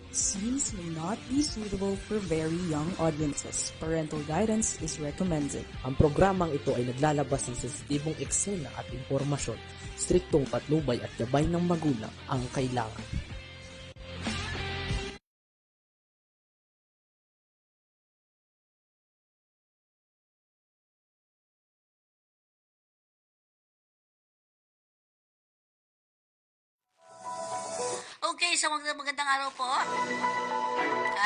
Scenes may not be suitable for very young audiences. Parental guidance is recommended. Ang programang ito ay naglalabas ng sensitibong eksena at impormasyon. Striktong patnubay at gabay ng magulang ang kailangan. Okay, so magandang araw po.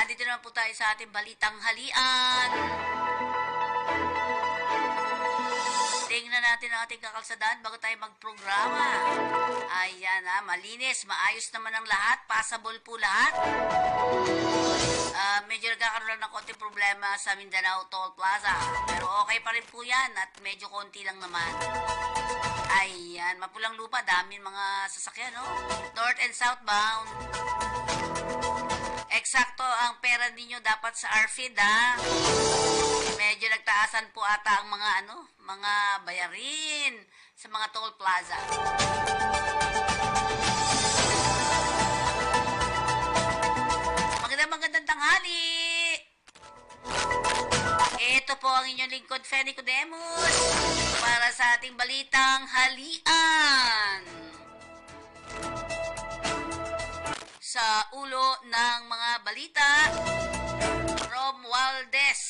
Dito naman po tayo sa ating balitang halian. Tingnan natin ang ating kakalsadaan bago tayo magprograma. Ayan malinis, maayos naman ang lahat, passable po lahat. Medyo nagkakaroon lang ng konting problema sa Mindanao Toll Plaza. Pero okay pa rin po yan at medyo konti lang naman. Ayan, mapulang lupa, daming mga sasakyan, no? North and southbound. Eksakto ang pera ninyo dapat sa RFID, ha? Medyo nagtaasan po ata ang mga bayarin sa mga toll plaza. Magandang tanghali! Ito po ang inyong lingkod, Feni Codemus, para sa ating balitang halian. Sa ulo ng mga balita, Romualdez,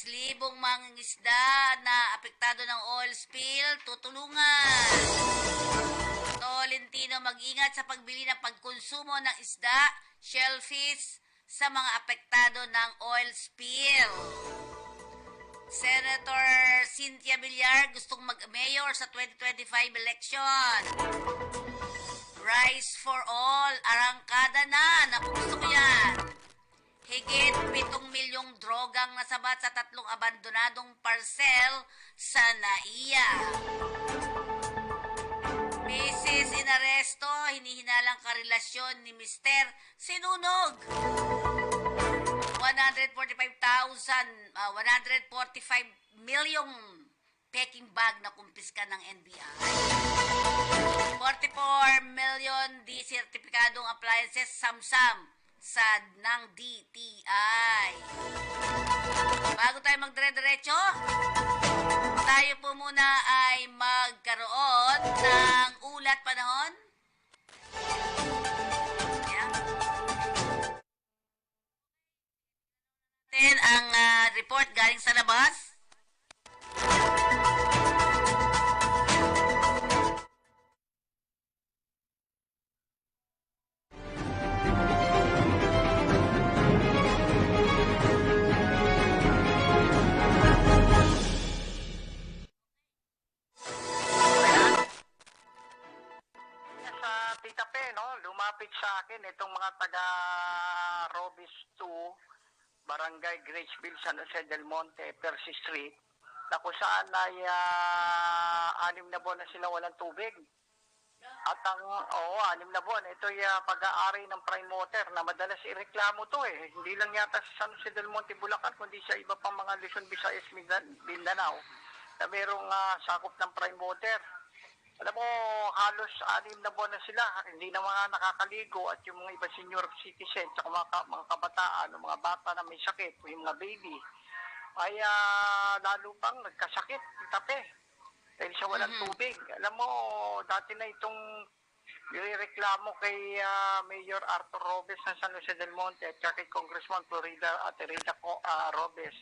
libong mangingisda na apektado ng oil spill, tutulungan. Tolentino, mag-ingat sa pagbili ng pagkonsumo ng isda, shellfish sa mga apektado ng oil spill. Senator Cynthia Villar gustong mag-mayor sa 2025 election. Rice for all, arangkada na. Naku, gusto ko yan. Higit 7 milyong drogang nasabat sa 3 abandonadong parcel sa NAIA. Mrs. inaresto, hinihinalang karelasyon ni Mr. Sinunog. 145 milyong peking bag na kumpiska ng NBI. 44 million di sertipikadong appliances samsam sa ng DTI. Bago tayo magdire-diretso, tayo po muna ay magkaroon ng ulat panahon. Ayan. Ang report galing sa labas. Lumapit sa akin itong mga taga Robis 2, Barangay Graceville, San Jose del Monte, Percy Street, na kung saan ay 6 na buwan na sila walang tubig. At ang 6 na buwan, ito ay pag-aari ng prime water na madalas ireklamo to eh. Hindi lang yata sa San Jose del Monte, Bulacan, kundi sa iba pang mga Luzon, Visayas, Mindanao na merong sakop ng prime water. Alam mo, halos 6 na buwan na sila, hindi na mga nakakaligo at yung mga iba senior citizens at mga kabataan, mga bata na may sakit, yung mga baby, ay lalo pang nagkasakit, tape, dahil sa walang tubig. Alam mo, dati na itong nireklamo kay Mayor Arthur Robes ng San Jose del Monte at kay Congressman Florida Robes.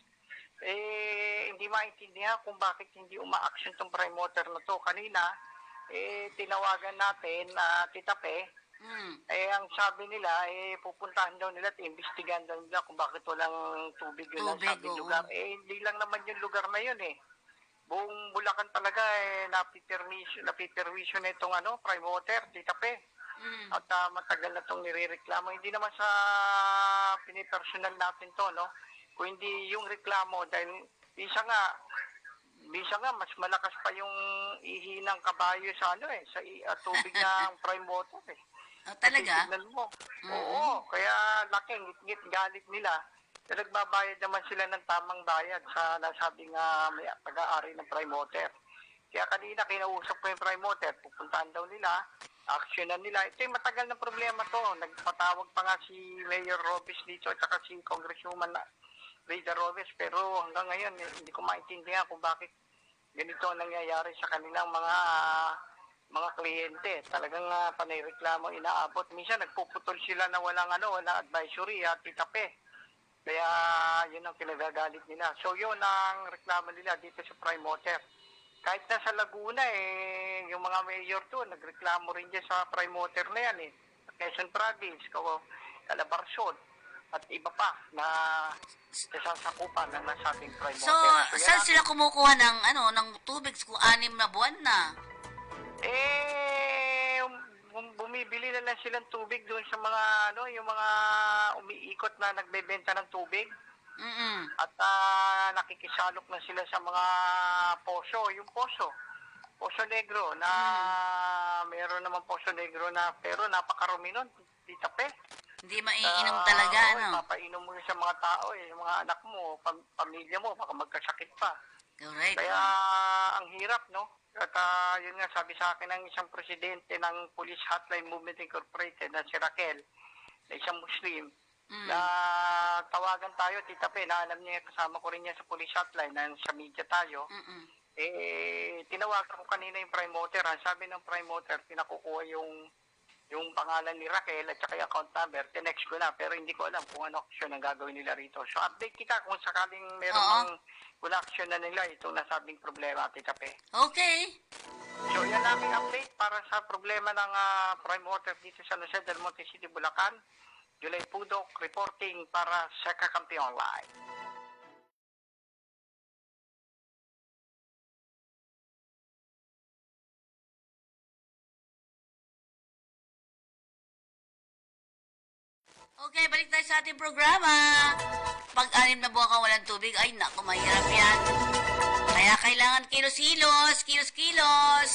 Hindi maintindihan kung bakit hindi uma-action itong prime water na to. Kanina, tinawagan natin Titape, ang sabi nila, pupuntahan daw nila at imbestigahan daw nila kung bakit walang tubig yun ang sabi lugar. Hindi lang naman yung lugar na yun buong Bulacan talaga napiperwisyo na itong prime water, Titape. At matagal na itong nirereklamo. Hindi naman sa pinipersonal natin to, no? Kung hindi yung reklamo, dahil bisa nga mas malakas pa yung ihi ng kabayo sa sa tubig ng prime water talaga? Tignan mo. Oo, kaya laking ngit-ngit galit nila. na nagbabayad naman sila ng tamang bayad sa nasabing may pag-aari ng prime water. Kaya kanina kinausap ko yung prime water, pupuntahan daw nila, actionan nila. Ito yung matagal na problema to. Nagpatawag pa nga si Mayor Robes dito at saka si Congresswoman Rita Robes, pero hanggang ngayon hindi ko maintindihan kung bakit ganito ang nangyayari sa kanilang mga kliyente. Talagang panayreklamo inaabot. Minsan nagpuputol sila na walang advisory at titape. Kaya yun ang pinagagalit nila. So yun ang reklamo nila dito sa Prime Water. Kahit nasa Laguna yung mga mayor doon nagreklamo rin dyan sa Prime Water na yan Quezon Province, Calabarzon at iba pa na sasakupan ng nasabing Prime So, Water. saan sila kumukuha ng tubig kung 6 na buwan na? Bumibili na lang silang tubig doon sa mga yung mga umiikot na nagbebenta ng tubig. Mm-mm. At nakikisalok na sila sa mga poso, yung Poso Negro na meron naman Poso Negro na pero napakarumi nun, Tita Pe. Hindi maiinom talaga, Papainom mo yun sa mga tao, yung mga anak mo, pamilya mo, baka magkasakit pa. Correct. Kaya ang hirap, no? At yun nga, sabi sa akin ng isang presidente ng Police Hotline Movement Incorporated na si Raquel, na isang Muslim, na tawagan tayo, Tita Pe, na alam niya, kasama ko rin niya sa Police Hotline, na sa media tayo. Tinawagan ko kanina yung Prime Water. Sabi ng Prime Water, pinakukuha yung pangalan ni Raquel at saka yung account number. Tinext ko na, pero hindi ko alam kung ano action ang gagawin nila rito. So update kita kung sakaling meron kung action na nila itong nasabing problema, Tita Pe. Okay. So yan aming update para sa problema ng Prime Water dito sa San Jose del Monte City, Bulacan. July Pudok reporting para sa Kakampiyon Live. Okay, balik tayo sa ating programa. Pag 6 na buwan kang walang tubig, ay naku, mahirap yan. Kaya kailangan kilos-kilos, kilos-kilos.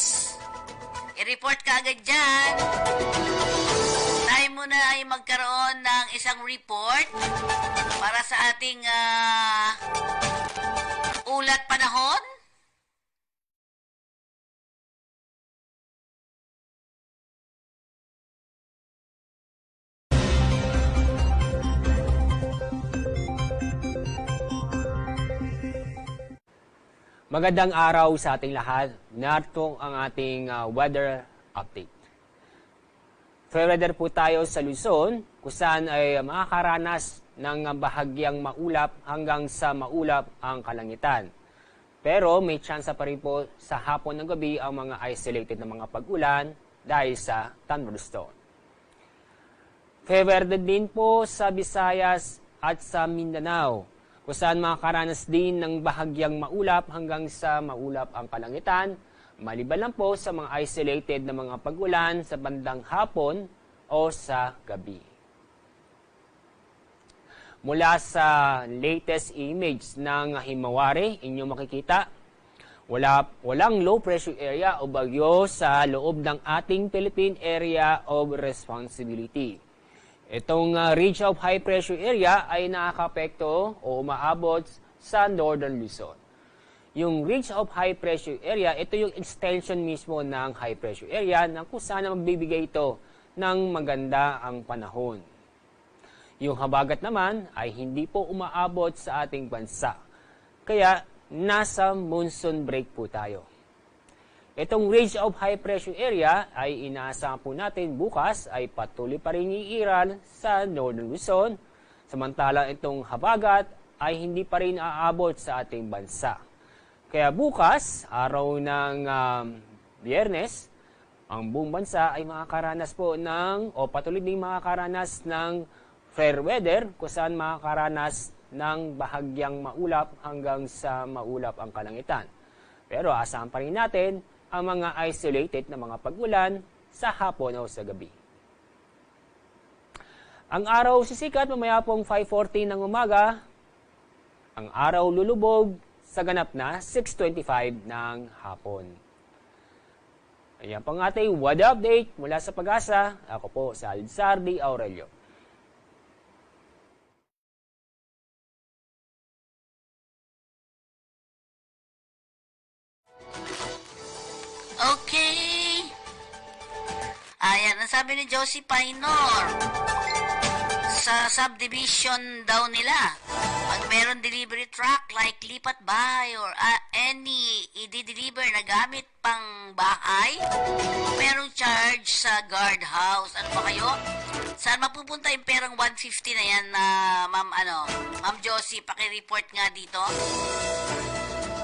I-report ka agad dyan. Tayo muna ay magkaroon ng isang report para sa ating ulat panahon. Magandang araw sa ating lahat. Narito ang ating weather update. Fair weather po tayo sa Luzon, kung saan ay makakaranas ng bahagyang maulap hanggang sa maulap ang kalangitan. Pero may tsansa pa rin po sa hapon ng gabi ang mga isolated na mga pag-ulan dahil sa thunderstorm. Fair weather din po sa Visayas at sa Mindanao, kung saan makakaranas din ng bahagyang maulap hanggang sa maulap ang kalangitan, maliban lang po sa mga isolated na mga pag-ulan sa bandang hapon o sa gabi. Mula sa latest image ng Himawari, inyong makikita, walang low pressure area o bagyo sa loob ng ating Philippine Area of Responsibility. Itong ridge of high pressure area ay nakakapekto o umaabot sa northern Luzon. Yung ridge of high pressure area, ito yung extension mismo ng high pressure area na kung saan magbibigay ito ng maganda ang panahon. Yung habagat naman ay hindi po umaabot sa ating bansa. Kaya nasa monsoon break po tayo. Itong ridge of high pressure area ay inaasahan po natin bukas ay patuloy pa rin iiral sa northern Luzon, samantalang itong habagat ay hindi pa rin aabot sa ating bansa. Kaya bukas, araw ng Biyernes, ang buong bansa ay makakaranas po patuloy din makakaranas ng fair weather kung saan makakaranas ng bahagyang maulap hanggang sa maulap ang kalangitan. Pero asahan pa rin natin ang mga isolated na mga pag-ulan sa hapon o sa gabi. Ang araw sisikat mamaya pong 5:40 ng umaga. Ang araw lulubog sa ganap na 6:25 ng hapon. Ayan pang ating weather update mula sa Pag-asa. Ako po si Aldsardi Aurelio. Okay. Ayan, ang sabi ni Josie Painor, sa subdivision daw nila, pag meron delivery truck like lipat bahay or any i-deliver na gamit pang bahay, merong charge sa guardhouse. Ano ba kayo? Saan mapupunta yung perang 150 na yan na Ma'am Josie, paki-report nga dito.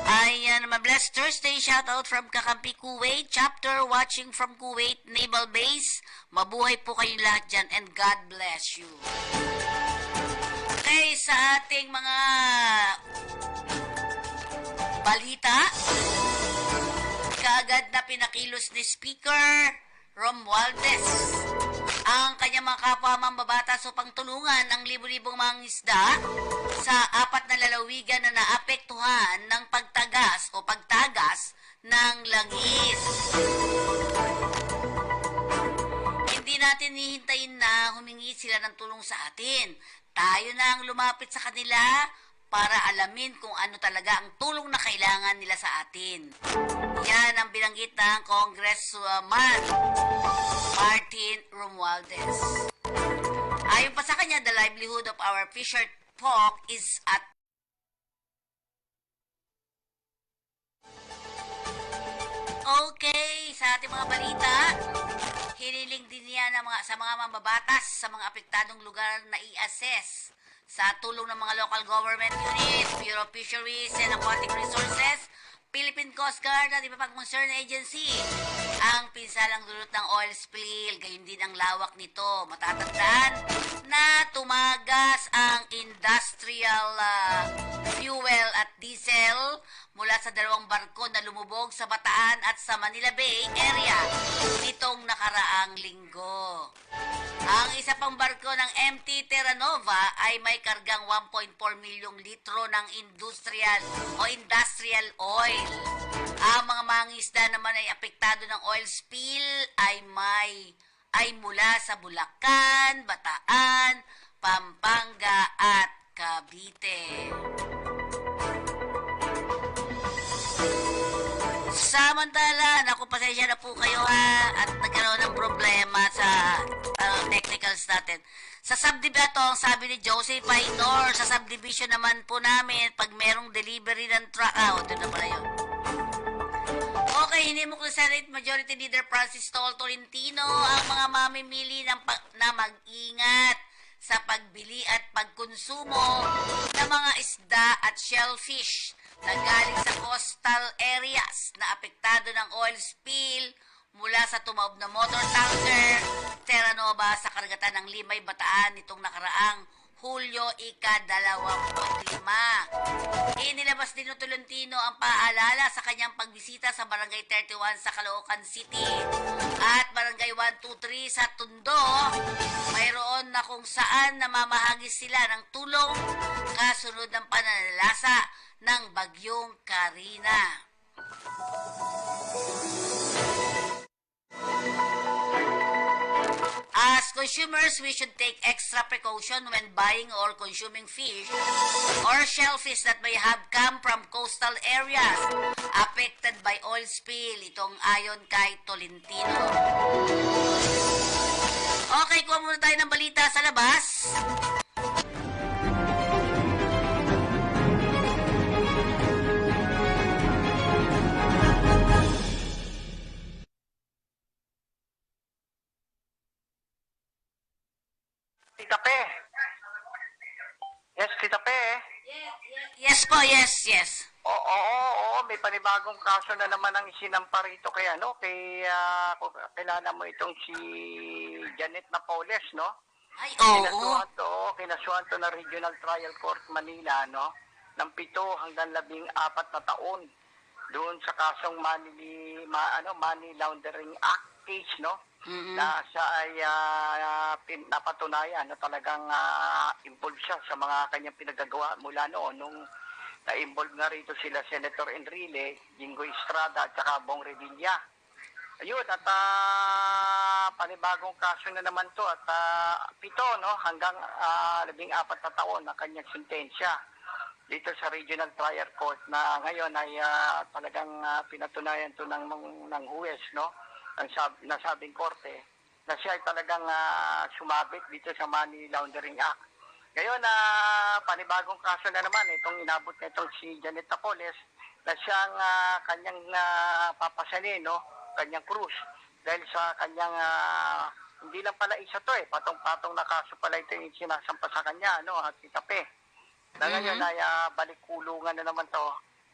Ayan, blessed Thursday, shoutout from Kakampi, Kuwait, chapter watching from Kuwait Naval Base. Mabuhay po kayong lahat dyan and God bless you. Okay, sa ating mga balita, kaagad na pinakilos ni Speaker Romualdez ang kanyang mga kapwa mambabatas upang tulungan ang libu-libong mga isda sa 4 na lalawigan na naapektuhan ng pagtagas o pagtagas ng langis. Hindi natin hihintayin na humingi sila ng tulong sa atin. Tayo na ang lumapit sa kanila para alamin kung ano talaga ang tulong na kailangan nila sa atin. Yan ang binanggit ng Congressman Martin Romualdez. Ayon pa sa kanya, the livelihood of our fisher folk is at Okay, sa ating mga balita, hiniling din niya sa mga mambabatas sa mga apektadong lugar na i-assess sa tulong ng mga local government units, Bureau of Fisheries and Aquatic Resources, Philippine Coast Guard at iba pang concerned agency. Ang pinsalang dulot ng oil spill, gayon din ang lawak nito. Matatandaan na tumagas ang industrial fuel at diesel mula sa 2 barko na lumubog sa Bataan at sa Manila Bay area nitong nakaraang linggo. Ang isa pang barko ng MT Terra Nova ay may kargang 1.4 milyong litro ng industrial oil. Ang mga mangingisda naman ay apektado ng oil spill ay mula sa Bulacan, Bataan, Pampanga at Cavite. Samantala, naku, pasensya na po kayo ha, at nagkaroon ng problema sa technicals natin. Sa subdivision, sabi ni Josie Painor, sa subdivision naman po namin, pag merong delivery ng truck, ito na pala yun. Okay, hinimok ni Senate Majority Leader Francis Tolentino ang mga mamimili na mag-ingat sa pagbili at pagkonsumo ng mga isda at shellfish na galing sa coastal areas na apektado ng oil spill mula sa tumaob na motor tanker Terra Nova sa karagatan ng Limay, Bataan nitong nakaraang Hulyo 25. Inilabas din ng Tolentino ang paalala sa kanyang pagbisita sa Barangay 31 sa Caloocan City at Barangay 123 sa Tondo. Mayroon na kung saan namamahagi sila ng tulong kasunod ng pananalasa ng Bagyong Karina. As consumers, we should take extra precaution when buying or consuming fish or shellfish that may have come from coastal areas affected by oil spill. Itong ayon kay Tolentino. Okay, kuha muna tayo ng balita sa labas. Tita Pe. Yes, Tita Pe. Yes po, yes. Oo, may panibagong kaso na naman ang isinampa rito kay kilala mo itong si Janet Napoles, no? Ay, oo. Kinasuhan to na Regional Trial Court Manila, no? Ng 7 hanggang 14 na taon doon sa kasong Money Laundering Act case, no? Mm-hmm. Na siya ay napatunayan na talagang involved siya sa mga kanyang pinagagawa mula noon nung na-involve nga rito sila Senator Enrile, Jingo Estrada at saka Bong Revilla. Ayun, at panibagong kaso na naman to at 7 hanggang 14 na taon na kanyang sentensya. dito sa Regional Trial Court na ngayon ay talagang pinatunayan to ng huwes, no? Nasabing korte na siya ay talagang sumabit dito sa Money Laundering Act. Ngayon, panibagong kaso na naman itong inabot na itong si Janet Tapoles na siyang kanyang papasanin, no? Kanyang krus. Dahil sa kanyang, hindi lang pala isa to patong-patong na kaso pala ito yung sinasampa sa kanya, no? At itape. Na ngayon ay balik kulungan na naman to.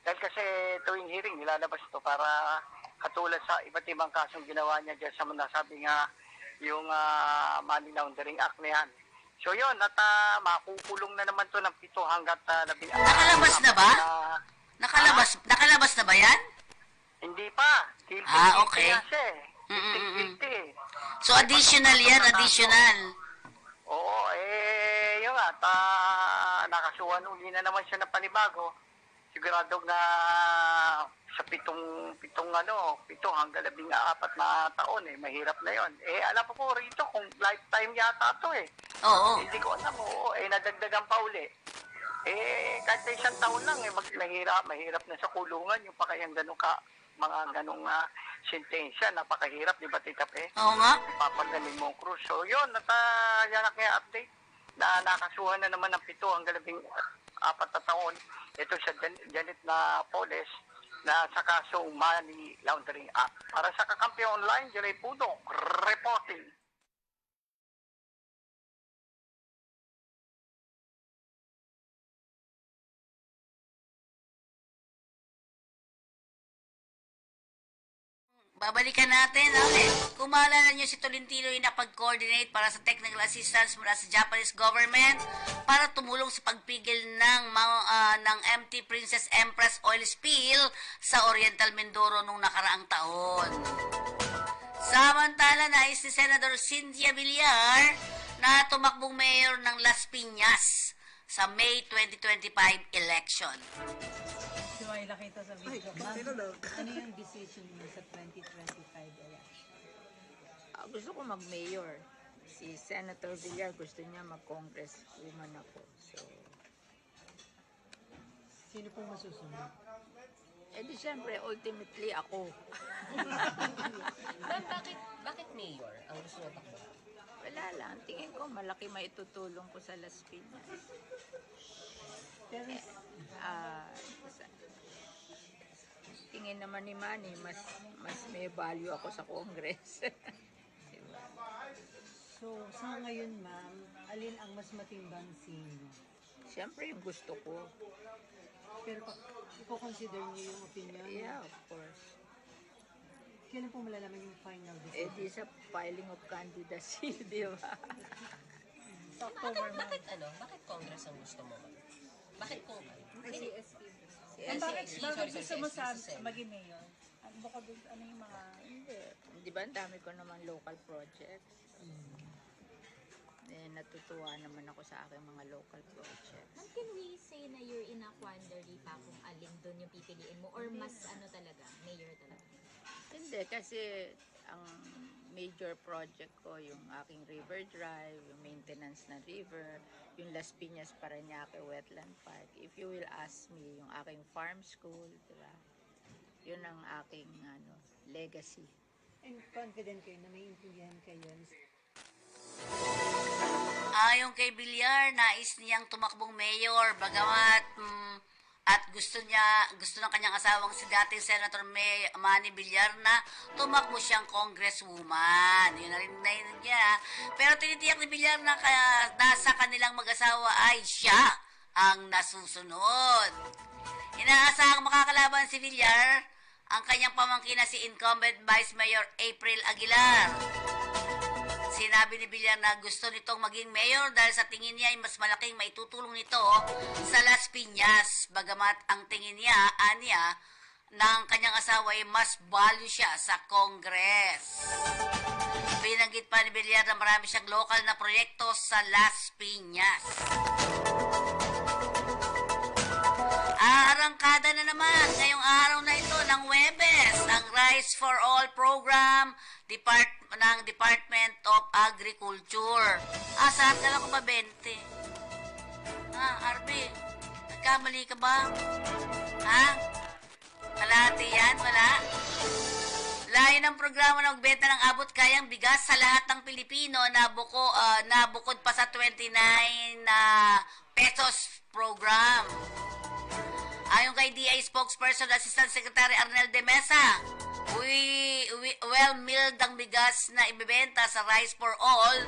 Dahil kasi tuwing hearing, nilalabas ito para katulad sa iba't ibang kasong ginawa niya dyan sa nasabi nga yung Money Laundering Act na yan. So yun, at makukulong na naman to ng 7 hanggat 11. Nakalabas na ba? Nakalabas na ba yan? Hindi pa. Guilty, okay. Guilty siya Guilty. So additional yan, additional. Oo, yun nga, nakasuhan uli na naman siya ng panibago. Sigurado na sa 7 hanggang 14 na taon, mahirap na yon. Alam ko rito kung lifetime yata to Oo. Hindi ko alam, nadagdagan pa uli. Kahit sa 1 taon lang, mahirap na sa kulungan, yung pa kayang mga ganong sentensya, napakahirap, di ba, Tita Pe? Oo nga. Papagaling mo, Cruz. So, yun, yan ang kaya update na nakasuhan na naman ng 7 hanggang 14 na taon. Ito sa Janet na Poles na sa kasong Money Laundering Act. Para sa Kakampi Online, Jeray Pudok, reporting. Babalikan natin ulit. Kung maalala nyo, si Tolentino yung napag-coordinate para sa technical assistance mula sa Japanese government para tumulong sa pagpigil ng MT Princess Empress oil spill sa Oriental Mindoro nung nakaraang taon. Samantala, nais ni Senator Cynthia Villar na tumakbong mayor ng Las Piñas sa May 2025 election. Ay, nakita sa video. Ano yung decision mo sa 2025 election? Gusto ko mag-mayor. Si Senator Villar gusto niya mag-congress woman ako. So, Sino pong masusunod? di syempre, ultimately ako. Ma'am, bakit mayor ang gusto niyo takbo? Wala lang. Tingin ko malaki maitutulong ko sa Las Piñas. Pero, tingin naman ni Manny, mas may value ako sa Congress. Diba? so, sa ngayon, ma'am, alin ang mas matimbang sino? Siyempre, yung gusto ko. Pero, ipo-consider niyo yung opinion? Yeah, of course. Kailan po malalaman yung final Di decision? sa filing of candidacy, di ba? Sa October, ma'am. Bakit Congress ang gusto mo? Bakit kung Bakit sorry, gusto mo sa SSL. maging mayor? Bukod doon, ano yung mga... Hindi. Di ba, ang dami ko naman local projects. Natutuwa naman ako sa aking mga local projects. Ma'am, can we say na you're in a quandary pa kung alin doon yung pipiliin mo or mas talaga, mayor talaga? Hindi, kasi ang major project ko, yung aking river drive, yung maintenance ng river, yung Las Piñas Parañaque Wetland Park. If you will ask me, yung aking farm school, diba? Yun ang aking legacy. And confident kayo na may intindihan kayo. Ayon kay Villar, nais niyang tumakbong mayor, bagamat at gusto ng kanyang asawang si dating Senator Manny Villar na tumakbo siyang congresswoman. Yun na rin niya. Pero tinitiyak ni Villar na nasa kanilang mag-asawa ay siya ang nasusunod. Inaasahang makakalaban si Villar ang kanyang pamangkin na si incumbent Vice Mayor April Aguilar. Sinabi ni Villar na gusto nitong maging mayor dahil sa tingin niya ay mas malaking maitutulong nito sa Las Piñas. Bagamat ang tingin niya, anya, ng kanyang asawa ay mas value siya sa Congress. Binanggit pa ni Villar na marami siyang local na proyekto sa Las Piñas. Arangkada na naman ngayong araw na ito ng Huwebes ang Rice for All program ng Department of Agriculture. Saan ka lang ko ba 20? Arby, Nagkamali ka ba? Ha? Kalahati yan? Wala? Layo ng programa na magbenta ng abot kayang bigas sa lahat ng Pilipino na bukod pa sa 29 pesos program. Ayon kay DA spokesperson Assistant Secretary Arnel de Mesa, well-milled ang bigas na ibebenta sa Rice for All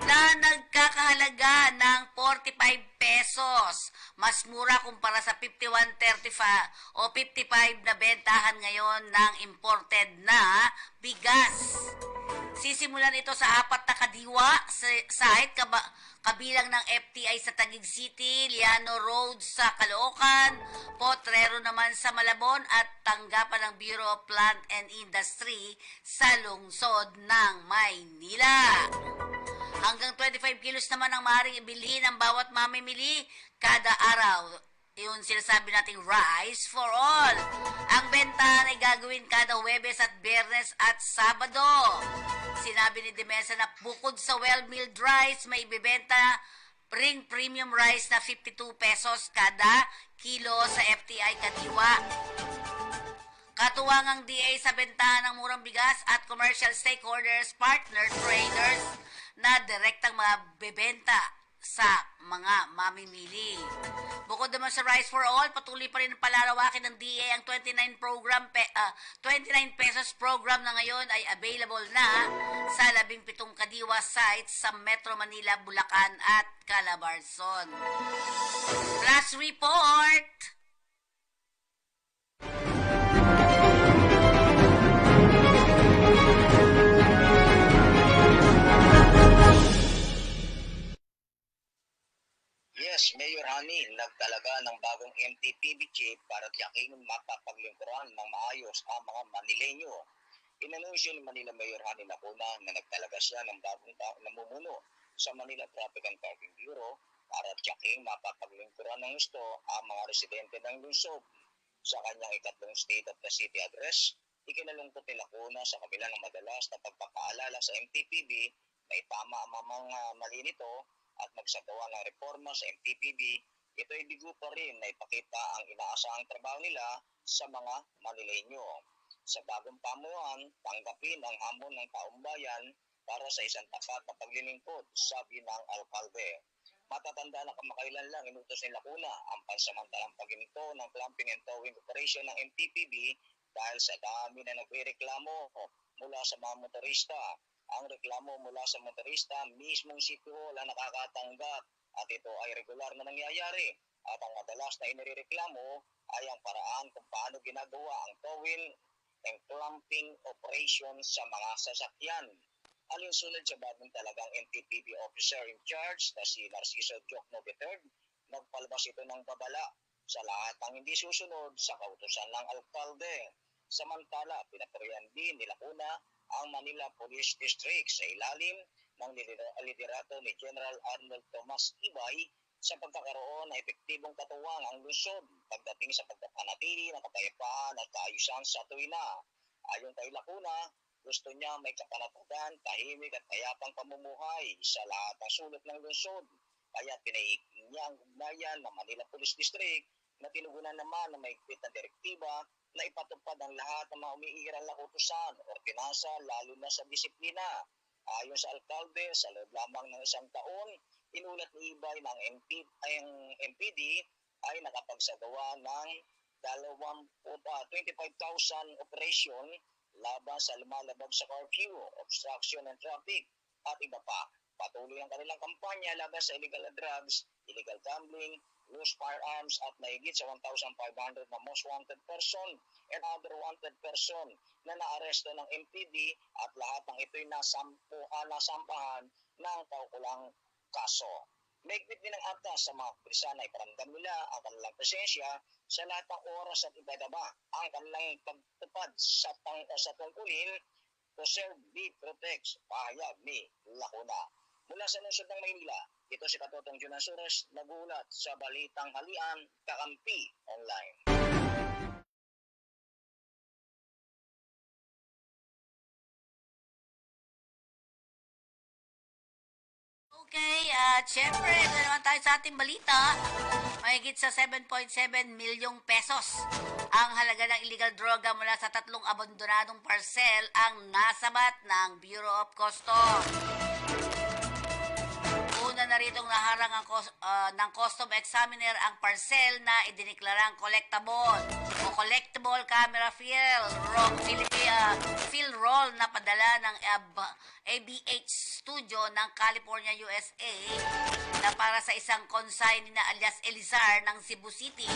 na nagkakahalaga ng 45 pesos. Mas mura kumpara sa 51.35 o 55 na bentahan ngayon ng imported na bigas. Sisimulan ito sa 4 na kadiwa site kabilang ng FTI sa Taguig City, Liano Road sa Caloocan, Potrero naman sa Malabon at tanggapan ng Bureau of Plant and Industry sa lungsod ng Maynila. Hanggang 25 kilos naman ang maaaring ibilhin ng bawat mamimili kada araw. Yun sinasabi nating Rice for All. Ang bentahan ay gagawin kada Huwebes at Biyernes at Sabado. Sinabi ni Demesa na bukod sa well-milled rice, may ibibenta ring premium rice na 52 pesos kada kilo sa FTI Kadiwa. Katuwang ang DA sa bentahan ng murang bigas at commercial stakeholders, partner traders na direktang mabebenta sa mga mamimili. Bukod naman sa Rice for All, patuloy pa rin palalawakin ng DA ang 29 pesos program na ngayon ay available na sa 17 kadiwa sites sa Metro Manila, Bulacan at Calabarzon. Flash report! Yes, Mayor Hani, nagtalaga ng bagong MTPB chip para tiyaking mapapaglingkuran ng maayos ang mga Manileño. Inanunsyo ni Manila Mayor Hani Lacuna na nagtalaga siya ng bagong namumuno sa Manila Traffic and Parking Bureau para tiyaking mapapaglingkuran ng gusto ang mga residente ng lungsod. Sa kanyang ikatlong State of the City address, ikinalungkot ni Lacuna sa kabila ng madalas na pagpapaalala sa MTPB na itama ang mga mali nito at magsagawa ng reforma sa MTPB, ito ay bigo pa rin na ipakita ang inaasahang trabaho nila sa mga Manileño. Sa bagong pamunuan, tanggapin ang hamon ng taong bayan para sa isang tapat na paglilingkod, sabi ng alkalde. Matatanda na kamakailan lang inutos ni Lacuna ang pansamantalang paghinto ng clamping and towing operation ng MTPB dahil sa dami na nagrereklamo mula sa mga motorista. Ang reklamo mula sa motorista, mismong City Hall ang nakakatanggap at ito ay regular na nangyayari. At ang madalas na inireklamo ay ang paraan kung paano ginagawa ang towing and clamping operation sa mga sasakyan. Alinsunod sa bagong talagang MTPB officer in charge na si Narciso Diokno III, nagpalabas ito ng babala sa lahat ng hindi susunod sa kautusan ng alkalde. Samantala, pinapurihan din ni Lacuna ang Manila Police District sa ilalim ng liderato ni General Arnold Tomas Ibay sa pagkakaroon ng epektibong katuwang ang lungsod pagdating sa pagpapanatili ng kapayapaan at kaayusan sa tuwina. Ayon kay Lacuna, gusto niya may kapanatagan, tahimik at payapang pamumuhay sa lahat ng sulok ng lungsod. Kaya pinaiging niya ang ugnayan ng Manila Police District na tinugunan naman ng maigpit na direktiba na ipatupad ang lahat ng mga umiiral na utusan o ordinansa lalo na sa disiplina. Ayon sa alkalde, sa loob lamang ng isang taon, inulat ni Ibay ng MPD ay nakapagsagawa ng 25,000 operasyon laban sa lumalabag sa curfew, obstruction and traffic at iba pa. Patuloy ang kanilang kampanya laban sa illegal drugs, illegal gambling, loose firearms at mahigit sa 1,500 na most wanted person and other wanted person na naaresto ng MPD at lahat ng ito'y nasampahan ng kaukulang kaso. Mahigpit din ang atas sa mga pulisan na iparamdam nila ang kanilang presensya sa lahat ng oras at iba-iba ang kanilang pagtupad sa tungkulin to serve, be, protect, pahayag ni Lacuna. Mula sa lungsod ng Maynila, ito si Katotong Junan Sures, nagulat sa Balitang Halian, Kakampi Online. Okay, at syempre, ito naman tayo sa ating balita. Mahigit sa 7.7 milyong pesos ang halaga ng illegal droga mula sa 3 abandonadong parcel ang nasabat ng Bureau of Customs. Una na ritong naharang ng custom examiner ang parcel na idiniklarang collectible o collectible camera film roll na padala ng ABH Studio ng California, USA na para sa isang consignee na alias Elizar ng Cebu City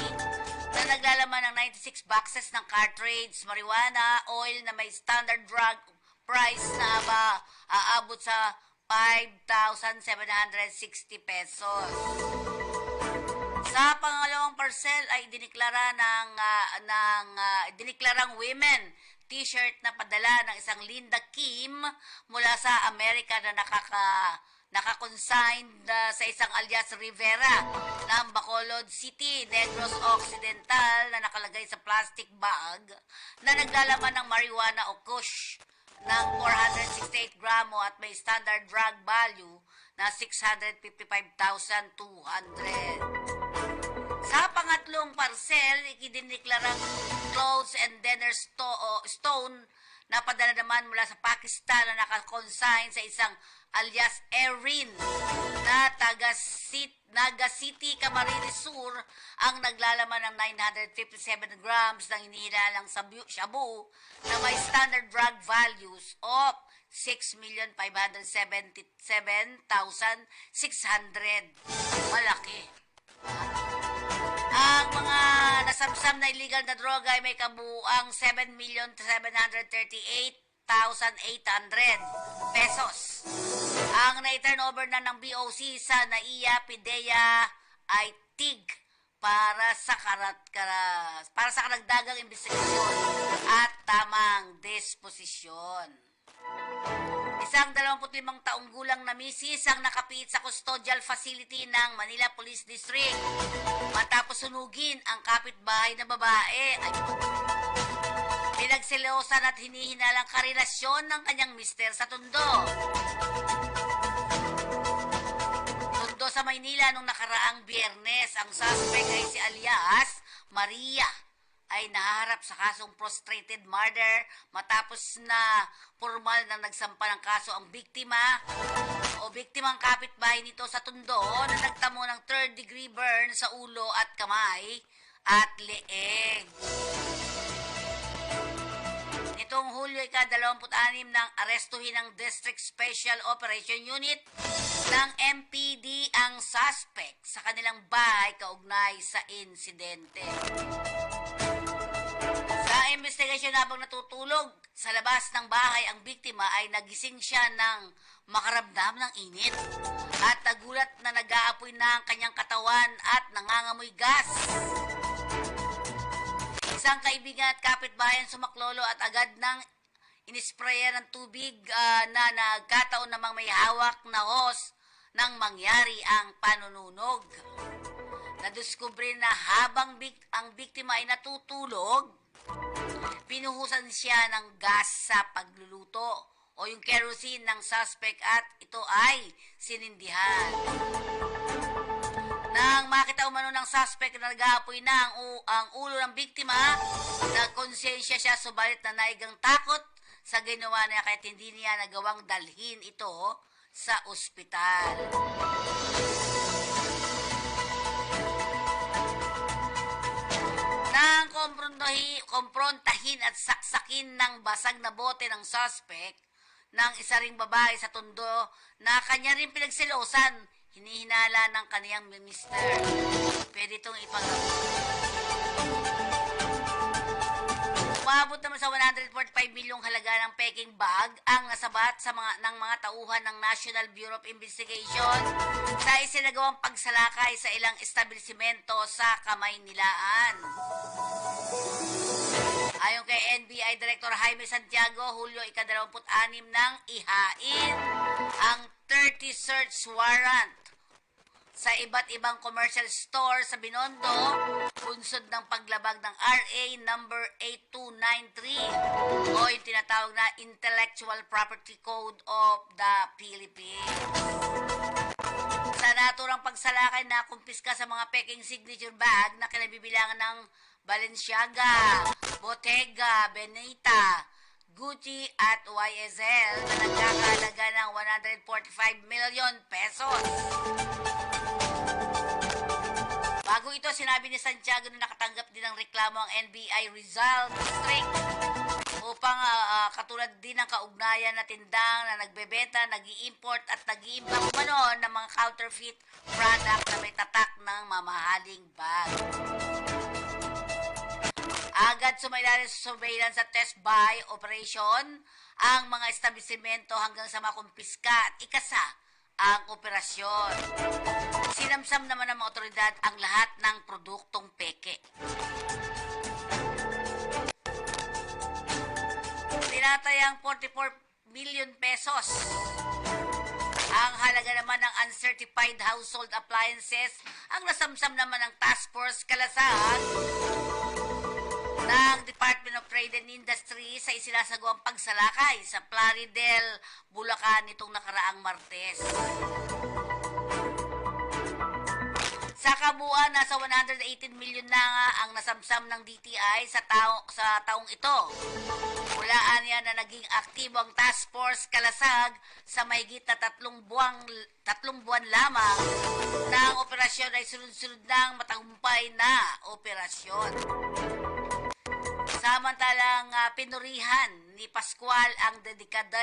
na naglalaman ng 96 boxes ng cartridge, marijuana, oil na may standard drug price na aabot sa 5,760 pesos. Sa pangalawang parcel ay diniklarang women t-shirt na padala ng isang Linda Kim mula sa Amerika na nakakonsigned sa isang alias Rivera ng Bacolod City, Negros Occidental na nakalagay sa plastic bag na naglalaman ng marijuana o kush ng 468 gramo at may standard drug value na 655,200. Sa pangatlong parcel, ikidiniklarang clothes and dinner stone na padala naman mula sa Pakistan na nakakonsign sa isang alias Erin na taga City, Camarines Sur ang naglalaman ng 957 grams ng hinihinalang shabu na may standard drug values of 6,577,600. Malaki. Ang mga nasamsam na illegal na droga ay may kabuuang 7,738,800 pesos. Ang na-turnover na ng BOC sa NAIA PIDEA ay TIG para sa karagdagang investigasyon at tamang disposisyon. Isang 25 taong gulang na misis ang nakapit sa custodial facility ng Manila Police District matapos sunugin ang kapitbahay na babae. Pinagselosan at hinihinalang karelasyon ng kanyang mister sa Tondo. Tondo sa Maynila nung nakaraang Biyernes, ang suspect ay si alias Maria ay naharap sa kasong frustrated murder matapos na formal na nagsampa ng kaso ang biktimang kapitbahay nito sa Tondo na nagtamo ng 3rd-degree burn sa ulo at kamay at leeg. Nitong Hulyo 26 nang arestuhin ng District Special Operation Unit ng MPD ang suspect sa kanilang bahay kaugnay sa insidente. Sa investigasyon habang natutulog sa labas ng bahay ang biktima ay nagising siya ng makaramdam ng init at nagulat na nag-aapoy na ang kanyang katawan at nangangamoy gas. Isang kaibigan at kapitbahayan sumaklolo at agad nang inispraya ng tubig na nagkataon namang may hawak na hose nang mangyari ang panununog. Nadiskubre na habang ang biktima ay natutulog, pinuhusan siya ng gas sa pagluluto o yung kerosene ng suspect at ito ay sinindihan. Nang makita umano ng suspect na nag-aapoy na ang ulo ng biktima, nagkonsensya siya subalit na naigang takot sa ginawa niya kahit hindi niya nagawang dalhin ito sa ospital. Nang komprontahin at saksakin ng basag na bote ng suspect ng isa ring babae sa Tondo na kanya rin pinagselosan, hinihinala ng kaniyang mister. Pwede itong Umabot naman sa 145 milyong halaga ng peking bag ang nasabat ng mga tauhan ng National Bureau of Investigation sa isinagawang pagsalakay sa ilang establisimento sa Kamaynilaan. Ayon kay NBI Director Jaime Santiago, Hulyo 26 nang ihain ang 30 search warrant sa iba't ibang commercial store sa Binondo, bunsod ng paglabag ng RA number 8293 o yung tinatawag na Intellectual Property Code of the Philippines. Sa naturang pagsalakay na kumpiska sa mga peking signature bag na kinabibilangan ng Balenciaga, Bottega, Veneta, Gucci at YSL na nagkakahalaga ng 145 million pesos. Bago ito, sinabi ni Santiago na nakatanggap din ng reklamo ang NBI Rizal District upang katulad din ng kaugnayan na tindang na nagbebenta, nag-i-import at nag-i-imbak umano ng mga counterfeit product na may tatak ng mamahaling bag. Agad sumailalim sa surveillance at test buy operation ang mga establishmento hanggang sa makumpiska at ikasa ang operasyon. Sinamsam naman ng mga otoridad ang lahat ng produktong peke. Tinatayang 44 million pesos. Ang halaga naman ng uncertified household appliances ang nasamsam naman ng Task Force Kalasag ng Department of Trade and Industry sa isinasagawang pagsalakay sa Plaridel, Bulacan nitong nakaraang Martes. Sa kabuuan, nasa 118 million na nga ang nasamsam ng DTI sa taong ito. Hulaan niya na naging aktibo ang Task Force Kalasag sa mahigit na 3 buwan lamang na ang operasyon ay sunod-sunod ng matagumpay na operasyon. Samantalang pinurihan ni Pascual ang dedikado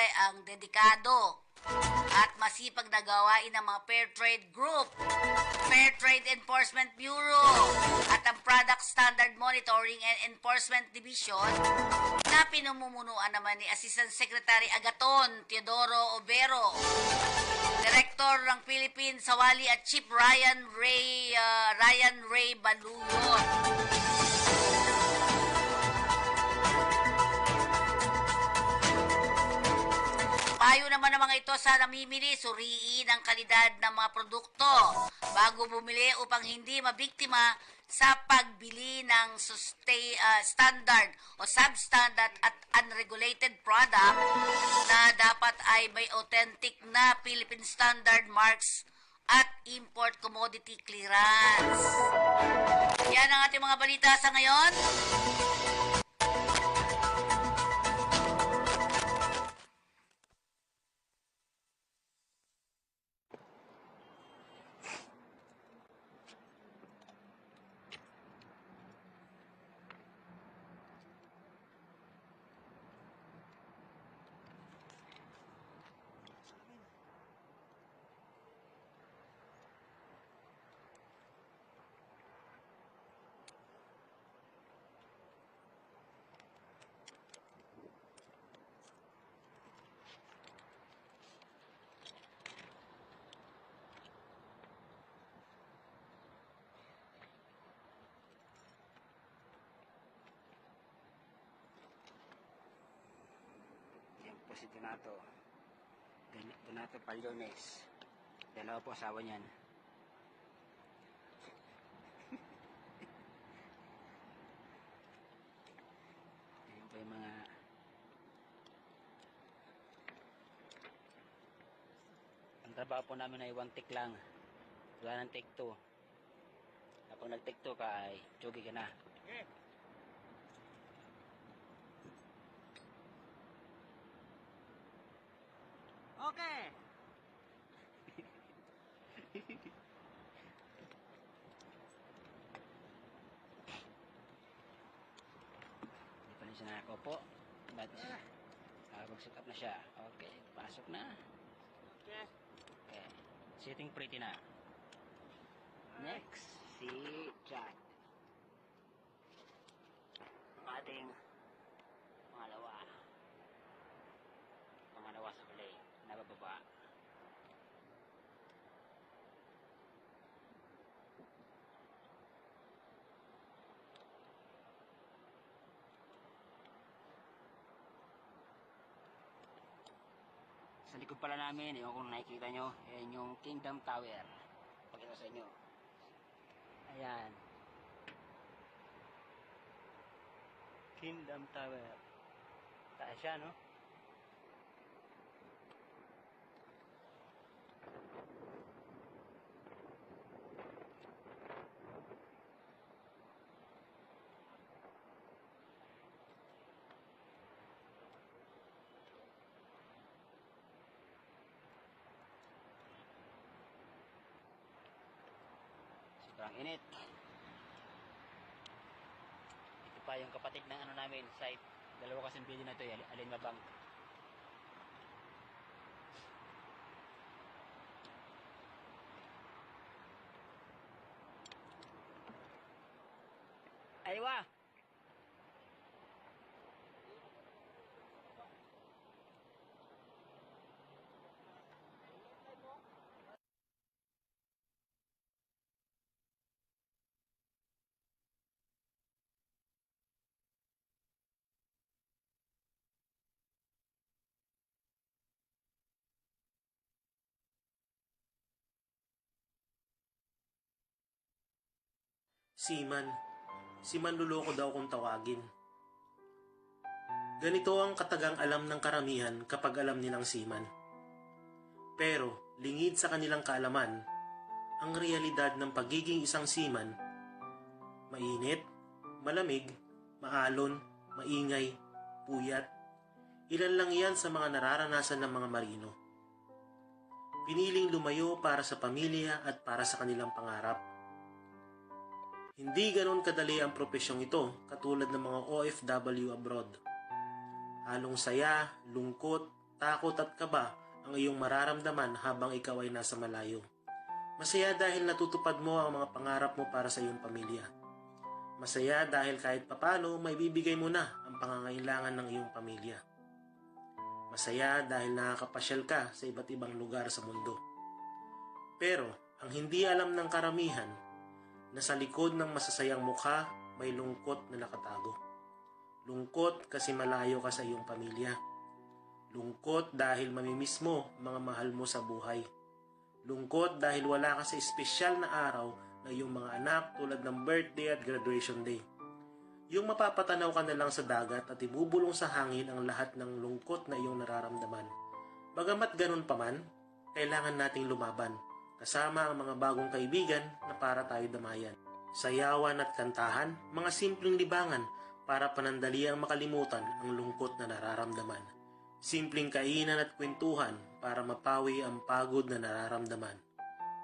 at masipag na gawain ng mga Fair Trade Group, Fair Trade Enforcement Bureau at ang Product Standard Monitoring and Enforcement Division na pinumumunuan naman ni Assistant Secretary Agaton Teodoro Obero, Director ng Philippine Sawali at Chief Ryan Ray Baluyon. Payo naman ng mga ito sa namimili, suriin ang kalidad ng mga produkto bago bumili upang hindi mabiktima sa pagbili ng standard o substandard at unregulated product na dapat ay may authentic na Philippine Standard marks at import commodity clearance. Yan ang ating mga balita sa ngayon. Si Donato Pallones. Dalawa po asawa niyan. Ayan po yung mga ang trabaho po namin ay 1 take lang. Wala nang take 2. Kapag nag take 2 ka ay jogi ka na. Okay. Okay. Hindi pa rin siya nakakopo. But, mag-set up na siya. Okay. Pasok na. Okay. Sitting pretty na. Next, si Jack. Ang ating pangalawa sa play. Nabababa. Sa likod pala namin, yung kung nakikita nyo, yan yung Kingdom Tower. Pakita sa inyo. Ayan. Kingdom Tower. Taas siya, no? Sobrang init. Ito pa yung kapatid ng ano namin, site. Dalawa kasing building na ito, Alinma Bank. Aywa! Seaman. Si manluloko daw kung tawagin. Ganito ang katagang alam ng karamihan kapag alam nilang seaman. Pero, lingid sa kanilang kaalaman, ang realidad ng pagiging isang seaman, mainit, malamig, maalon, maingay, puyat, ilan lang yan sa mga nararanasan ng mga marino. Piniling lumayo para sa pamilya at para sa kanilang pangarap. Hindi ganon kadali ang propesyong ito katulad ng mga OFW abroad. Halong saya, lungkot, takot at kaba ang iyong mararamdaman habang ikaw ay nasa malayo. Masaya dahil natutupad mo ang mga pangarap mo para sa iyong pamilya. Masaya dahil kahit papano may bibigay mo na ang pangangailangan ng iyong pamilya. Masaya dahil nakakapasyal ka sa iba't ibang lugar sa mundo. Pero ang hindi alam ng karamihan na sa likod ng masasayang mukha may lungkot na nakatago. Lungkot kasi malayo ka sa iyong pamilya. Lungkot dahil mamimiss mo mga mahal mo sa buhay. Lungkot dahil wala ka sa espesyal na araw na iyong mga anak tulad ng birthday at graduation day. Yung mapapatanaw ka na lang sa dagat at ibubulong sa hangin ang lahat ng lungkot na iyong nararamdaman. Bagamat ganun pa man, kailangan nating lumaban. Kasama ang mga bagong kaibigan na para tayo damayan. Sayawan at kantahan, mga simpleng libangan para panandaliang makalimutan ang lungkot na nararamdaman. Simpleng kainan at kwentuhan para mapawi ang pagod na nararamdaman.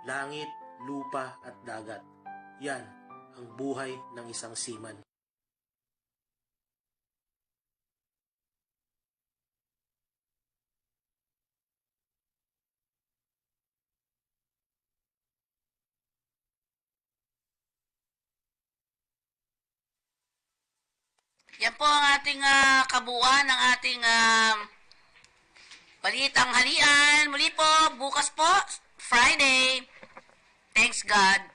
Langit, lupa at dagat. Yan ang buhay ng isang seaman. Yan po ang ating kabuuan ng ating balitang halian. Muli po, bukas po, Friday. Thanks God.